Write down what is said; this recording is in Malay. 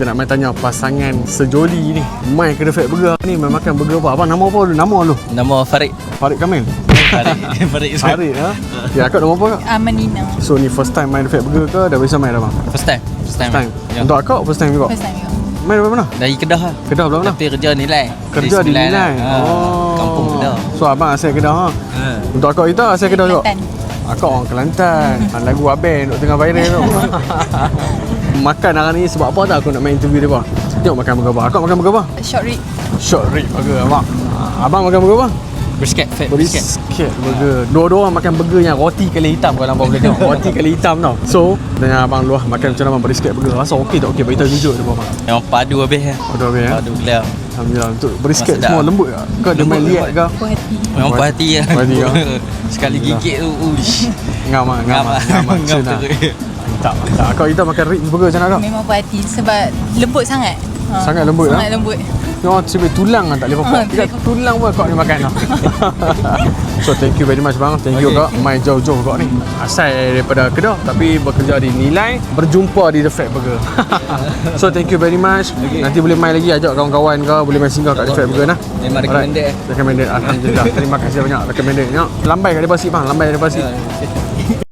Kita nak main tanya pasangan sejoli ni, Mai ke The Fat Burger ni, main makan burger apa? Abang nama apa dulu? Nama lu? Nama Farid. Farid Kamil? Farid. Farid ha? Ya, akak nama apa kak? Amanina. So ni first time main The Fat Burger ke? Dah biasa main dah bang? First time. Ya. Untuk akak first time juga? First time juga. Main dari mana? Dari Kedah lah. Kedah belah mana? Tapi kerja nilai. Kerja di Sembilan Nilai? lah. Kampung Kedah. So abang asal Kedah ha? Untuk akak kita asal Kedah juga? Kelantan. Akak orang Kelantan. Lagu Aben duk tengah viral tu. Makan hari ni sebab apa tak aku nak main interview dia apa? Tengok makan burger apa? Akak makan burger apa? Short rib. Short rib burger abang. Abang makan burger apa? Brisket. Fat brisket. Brisket burger. Dua-dua orang makan burger yang roti kali hitam kalau abang boleh tengok. Roti kali hitam tau. So, tanya abang luah makan macam mana abang brisket burger. Rasa okey tak okey? Bagi tahu jujur dia abang. Yang padu habis lah. Aduh habis ya. Padu clear. Alhamdulillah. Untuk brisket Sedap. semua lembut tak? Kau dia main liat ke? Puas hati. Memang puas hati lah. Puas hati lah. Sekali gigit tu, uish. Ngam ah. Ngam Cina. terus. Tak. Kau kita makan ribs burger macam mana kau? Memang puas hati sebab lembut sangat. Sangat lembut lah. Sangat lembut. Tengok sebab tulang kan tak boleh pokok. Dekat tulang pun kau ni makan lah. So thank you very much bang. Thank you kak. Main jauh-jauh kau ni. Asal daripada Kedah tapi bekerja di Nilai, berjumpa di The Fat Burger. So thank you very much. Nanti boleh main lagi, ajak kawan-kawan kau boleh main singgah kat The Fat Burger nah. Memang recommended. Recommended. Alhamdulillah. Terima kasih banyak recommended. Lambai kat depan sikit bang. Lambai kat depan sikit.